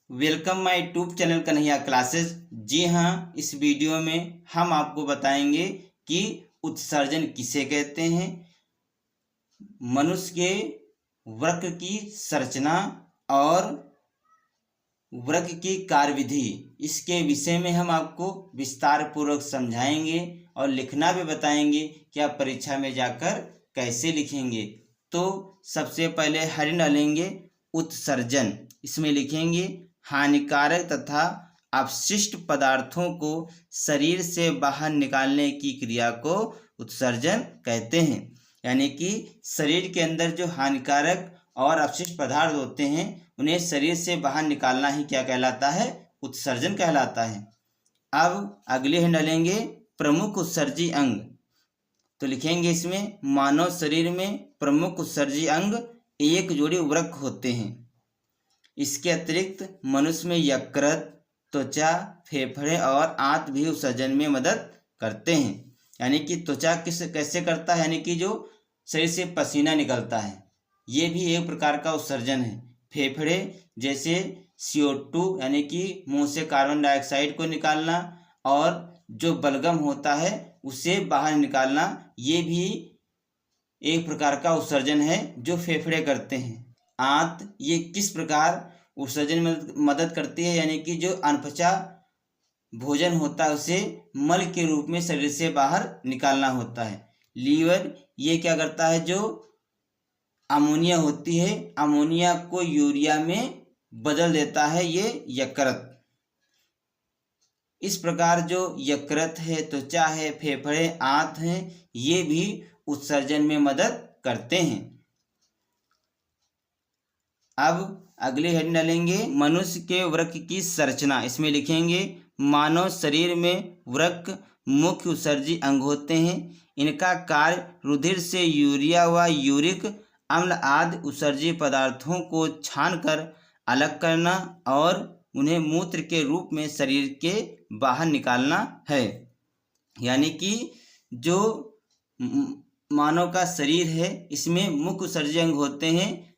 Welcome my YouTube channel Kanhaiya classes. जी हाँ, इस वीडियो में हम आपको बताएंगे कि उत्सर्जन किसे कहते हैं, मनुष्य के वृक्क की संरचना और वृक्क की कार्यविधि, इसके विषय में हम आपको विस्तार पूर्वक समझाएंगे और लिखना भी बताएंगे कि आप परीक्षा में जाकर कैसे लिखेंगे। तो सबसे पहले हेडिंग डालेंगे उत्सर्जन। इसमें लिखेंगे हानिकारक तथा अपशिष्ट पदार्थों को शरीर से बाहर निकालने की क्रिया को उत्सर्जन कहते हैं। यानी कि शरीर के अंदर जो हानिकारक और अपशिष्ट पदार्थ होते हैं उन्हें शरीर से बाहर निकालना ही क्या कहलाता है, उत्सर्जन कहलाता है। अब अगले हैं डालेंगे प्रमुख उत्सर्जी अंग। तो लिखेंगे इसमें मानव शरीर में प्रमुख उत्सर्जी अंग एक जोड़ी वृक्क होते हैं। इसके अतिरिक्त मनुष्य में यकृत, त्वचा, फेफड़े और आंत भी उत्सर्जन में मदद करते हैं। यानी कि त्वचा कैसे करता है, यानी कि जो शरीर से पसीना निकलता है ये भी एक प्रकार का उत्सर्जन है। फेफड़े जैसे CO2 यानी कि मुंह से कार्बन डाइऑक्साइड को निकालना और जो बलगम होता है उसे बाहर निकालना, ये भी एक प्रकार का उत्सर्जन है जो फेफड़े करते हैं। आंत ये किस प्रकार उत्सर्जन में मदद करती है, यानी कि जो अनपचा भोजन होता है उसे मल के रूप में शरीर से बाहर निकालना होता है। लीवर ये क्या करता है, जो अमोनिया होती है अमोनिया को यूरिया में बदल देता है, ये यकृत। इस प्रकार जो यकृत है, त्वचा है, फेफड़े, आंत हैं, ये भी उत्सर्जन में मदद करते हैं। अब अगले हेडिंग डालेंगे मनुष्य के वृक्क की संरचना। इसमें लिखेंगे मानव शरीर में वृक्क मुख्य उत्सर्जी अंग होते हैं। इनका कार्य रुधिर से यूरिया व यूरिक अम्ल आदि उत्सर्जी पदार्थों को छानकर अलग करना और उन्हें मूत्र के रूप में शरीर के बाहर निकालना है। यानी कि जो मानव का शरीर है इसमें मुख्य उत्सर्जी अंग होते हैं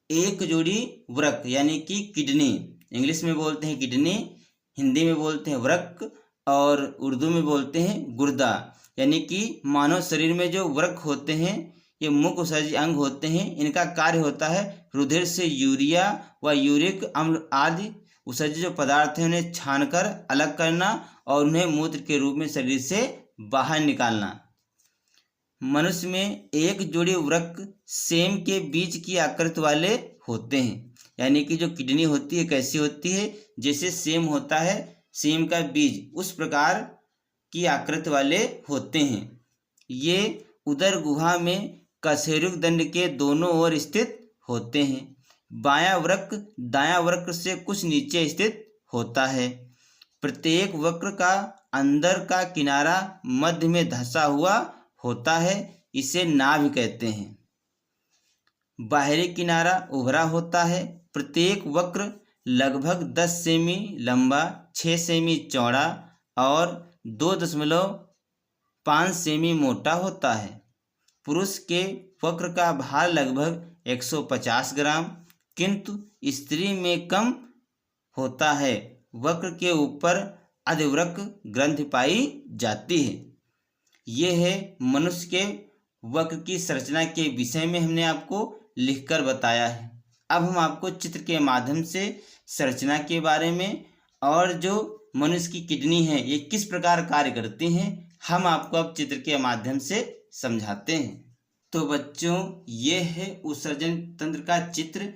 एक जोड़ी वृक्क, यानी कि किडनी। इंग्लिश में बोलते हैं किडनी, हिंदी में बोलते हैं वृक्क और उर्दू में बोलते हैं गुर्दा। यानी कि मानव शरीर में जो वृक्क होते हैं ये मुख्य उत्सर्जी अंग होते हैं। इनका कार्य होता है रुधिर से यूरिया व यूरिक अम्ल आदि उत्सर्जी जो पदार्थ हैं उन्हें छानकर अलग करना और उन्हें मूत्र के रूप में शरीर से बाहर निकालना। मनुष्य में एक जोड़ी वृक्क सेम के बीज की आकृति वाले होते हैं। यानी कि जो किडनी होती है कैसी होती है, जैसे सेम होता है सेम का बीज उस प्रकार की आकृति वाले होते हैं। ये उदर गुहा में कशेरुक दंड के दोनों ओर स्थित होते हैं। बायां वृक्क दायां वृक्क से कुछ नीचे स्थित होता है। प्रत्येक वक्र का अंदर का किनारा मध्य में धंसा हुआ होता है, इसे नाभि कहते हैं। बाहरी किनारा उभरा होता है। प्रत्येक वक्र लगभग 10 सेमी लंबा, 6 सेमी चौड़ा और 2.5 सेमी मोटा होता है। पुरुष के वक्र का भार लगभग 150 ग्राम, किंतु स्त्री में कम होता है। वक्र के ऊपर अधिवृक्क ग्रंथि पाई जाती है। ये है मनुष्य के वक्र की संरचना के विषय में हमने आपको लिखकर बताया है। अब हम आपको चित्र के माध्यम से संरचना के बारे में और जो मनुष्य की किडनी है ये किस प्रकार कार्य करती हैं हम आपको अब चित्र के माध्यम से समझाते हैं। तो बच्चों ये है उत्सर्जन तंत्र का चित्र।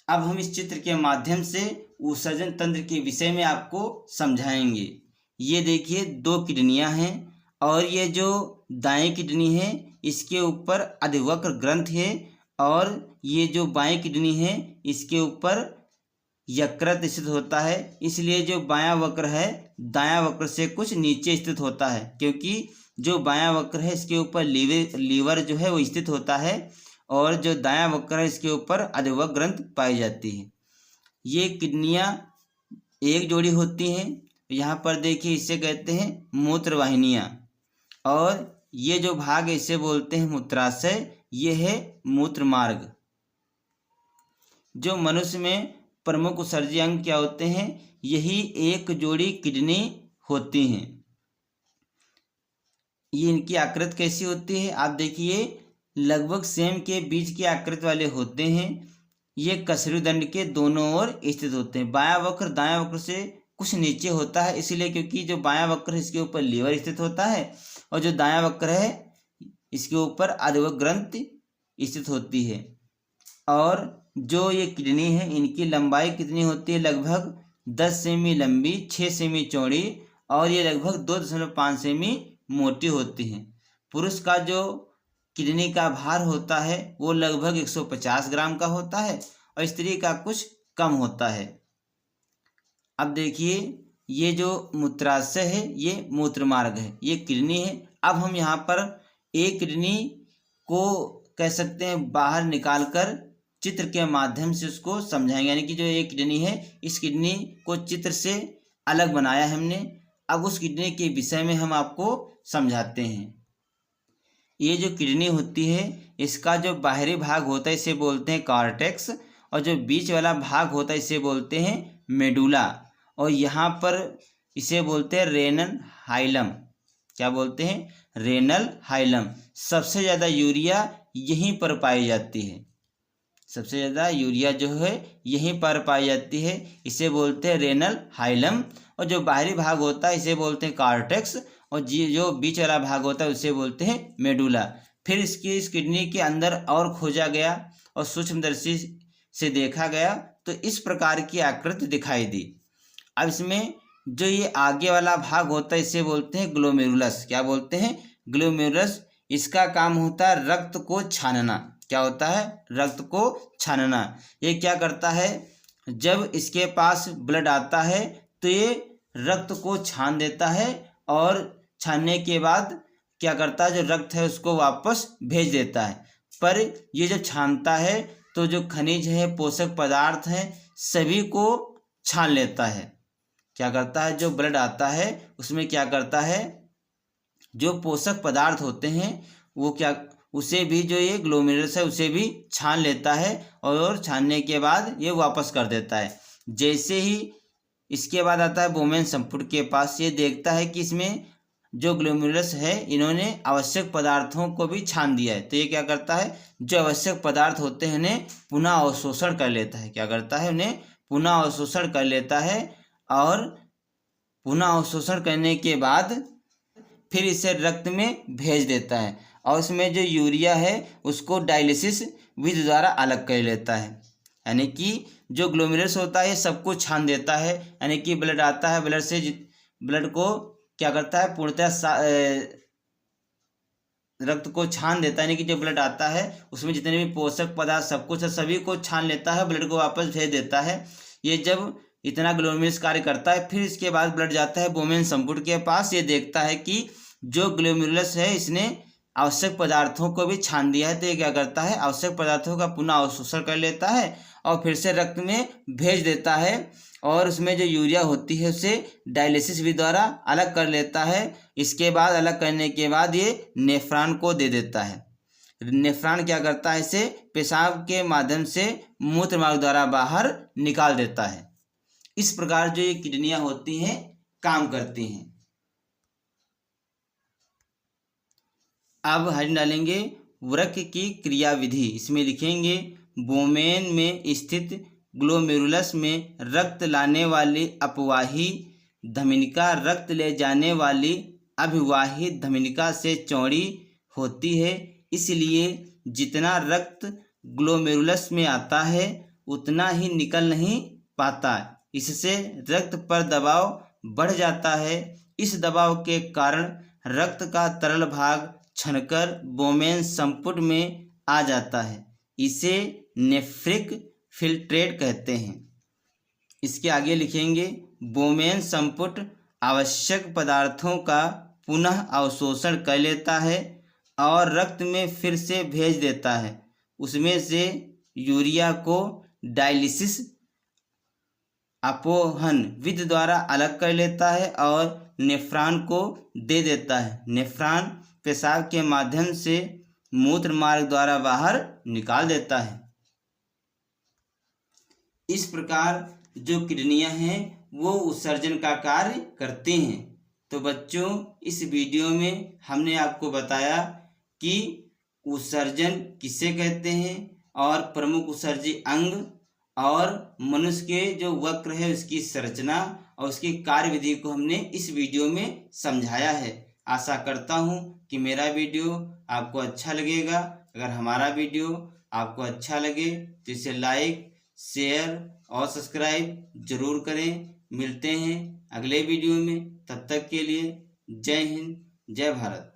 अब हम इस चित्र के माध्यम से उत्सर्जन तंत्र के विषय में आपको समझाएंगे। ये देखिए 2 किडनियां हैं और ये जो दाएं किडनी है इसके ऊपर अधिवक्र ग्रंथ है और ये जो बाएं किडनी है इसके ऊपर यकृत स्थित होता है। इसलिए जो बायां वक्र है दायां वक्र से कुछ नीचे स्थित होता है, क्योंकि जो बायां वक्र है इसके ऊपर लीवर जो है वो स्थित होता है और जो दायां वक्र है इसके ऊपर अधिवक्र ग्रंथ पाई जाती है। ये किडनियां एक जोड़ी होती हैं। यहाँ पर देखिए इसे कहते हैं मूत्रवाहिनियाँ और ये जो भाग है इसे बोलते हैं मूत्राशय, ये है मूत्र मार्ग। जो मनुष्य में प्रमुख उत्सर्जी अंग क्या होते हैं? यही एक जोड़ी किडनी होती हैं। ये इनकी आकृति कैसी होती है? आप देखिए, लगभग सेम के बीच की आकृति वाले होते हैं। ये कशेरुदंड के दोनों ओर स्थित होते हैं। बायां वक्र दायां वक्र से कुछ नीचे होता है, इसीलिए क्योंकि जो बायां वक्र है इसके ऊपर लीवर स्थित होता है और जो दायां वक्र है इसके ऊपर अधोवक ग्रंथि स्थित होती है। और जो ये किडनी है इनकी लंबाई कितनी होती है? लगभग 10 सेमी लंबी, 6 सेमी चौड़ी और ये लगभग 2.5 सेमी मोटी होती हैं। पुरुष का जो किडनी का भार होता है वो लगभग 150 ग्राम का होता है और स्त्री का कुछ कम होता है। अब देखिए, ये जो मूत्राशय है ये मूत्र मार्ग है, ये किडनी है। अब हम यहाँ पर एक किडनी को कह सकते हैं बाहर निकालकर चित्र के माध्यम से उसको समझाएंगे, यानी कि जो एक किडनी है इस किडनी को चित्र से अलग बनाया है हमने। अब उस किडनी के विषय में हम आपको समझाते हैं। ये जो किडनी होती है इसका जो बाहरी भाग होता है इसे बोलते हैं कॉर्टेक्स और जो बीच वाला भाग होता है इसे बोलते हैं मेडुला और यहाँ पर इसे बोलते हैं रेनल हाइलम। क्या बोलते हैं? Renal hilum. सबसे ज़्यादा यूरिया यहीं पर पाई जाती है। सबसे ज़्यादा यूरिया जो है यहीं पर पाई जाती है, इसे बोलते हैं रेनल हाइलम। और जो बाहरी भाग होता है इसे बोलते हैं कॉर्टेक्स और जो बीच वाला भाग होता है उसे बोलते हैं मेडुला। फिर इस किडनी के अंदर और खोजा गया और सूक्ष्मदर्शी से देखा गया तो इस प्रकार की आकृति दिखाई दी। अब इसमें जो ये आगे वाला भाग होता है इसे बोलते हैं ग्लोमेरुलस। क्या बोलते हैं? ग्लोमेरुलस। इसका काम होता है रक्त को छानना। क्या होता है? रक्त को छानना। ये क्या करता है? जब इसके पास ब्लड आता है तो ये रक्त को छान देता है और छानने के बाद क्या करता है? जो रक्त है उसको वापस भेज देता है। पर ये जब छानता है तो जो खनिज है, पोषक पदार्थ हैं, सभी को छान लेता है। क्या करता है? जो ब्लड आता है उसमें क्या करता है? जो पोषक पदार्थ होते हैं वो क्या, उसे भी जो ये ग्लोमेरुलस है उसे भी छान लेता है और छानने के बाद ये वापस कर देता है। जैसे ही इसके बाद आता है बोमेन संपुट के पास, ये देखता है कि इसमें जो ग्लोमेरुलस है इन्होंने आवश्यक पदार्थों को भी छान दिया है, तो ये क्या करता है? जो आवश्यक पदार्थ होते हैं उन्हें पुनः अवशोषण कर लेता है। क्या करता है? उन्हें पुनः अवशोषण कर लेता है और पुनः अवशोषण करने के बाद फिर इसे रक्त में भेज देता है और उसमें जो यूरिया है उसको डायलिसिस विधि द्वारा अलग कर लेता है। यानी कि जो ग्लोमेरुलस होता है सब कुछ छान देता है, यानी कि ब्लड आता है, ब्लड को क्या करता है? पूर्णतः रक्त को छान देता है, यानी कि जो ब्लड आता है उसमें जितने भी पोषक पदार्थ सब कुछ है सभी को छान लेता है, ब्लड को वापस भेज देता है। ये जब इतना ग्लोमेरुलस कार्य करता है फिर इसके बाद ब्लड जाता है बोमेन संपुट के पास। ये देखता है कि जो ग्लोमेरुलस है इसने आवश्यक पदार्थों को भी छान दिया है, तो ये क्या करता है? आवश्यक पदार्थों का पुनः अवशोषण कर लेता है और फिर से रक्त में भेज देता है और उसमें जो यूरिया होती है उसे डायलिसिस विधि द्वारा अलग कर लेता है। इसके बाद अलग करने के बाद ये नेफ्रॉन को दे देता है। नेफ्रॉन क्या करता है? इसे पेशाब के माध्यम से मूत्र मार्ग द्वारा बाहर निकाल देता है। इस प्रकार जो ये किडनियां होती हैं काम करती हैं। अब हम डालेंगे वृक्क की क्रियाविधि। इसमें लिखेंगे बोमेन में स्थित ग्लोमेरुलस में रक्त लाने वाली अपवाही धमनिका रक्त ले जाने वाली अभिवाही धमनिका से चौड़ी होती है, इसलिए जितना रक्त ग्लोमेरुलस में आता है उतना ही निकल नहीं पाता। इससे रक्त पर दबाव बढ़ जाता है। इस दबाव के कारण रक्त का तरल भाग छनकर बोमेन संपुट में आ जाता है। इसे नेफ्रिक फिल्ट्रेट कहते हैं। इसके आगे लिखेंगे बोमेन संपुट आवश्यक पदार्थों का पुनः अवशोषण कर लेता है और रक्त में फिर से भेज देता है। उसमें से यूरिया को डायलिसिस अपोहन विधि द्वारा अलग कर लेता है और नेफ्रॉन को दे देता है। नेफ्रॉन पेशाब के माध्यम से मूत्र मार्ग द्वारा बाहर निकाल देता है। इस प्रकार जो किडनियां हैं वो उत्सर्जन का कार्य करते हैं। तो बच्चों, इस वीडियो में हमने आपको बताया कि उत्सर्जन किसे कहते हैं और प्रमुख उत्सर्जी अंग और मनुष्य के जो वक्र है उसकी संरचना और उसकी कार्यविधि को हमने इस वीडियो में समझाया है। आशा करता हूँ कि मेरा वीडियो आपको अच्छा लगेगा। अगर हमारा वीडियो आपको अच्छा लगे तो इसे लाइक, शेयर और सब्सक्राइब जरूर करें। मिलते हैं अगले वीडियो में, तब तक के लिए जय हिंद, जय भारत।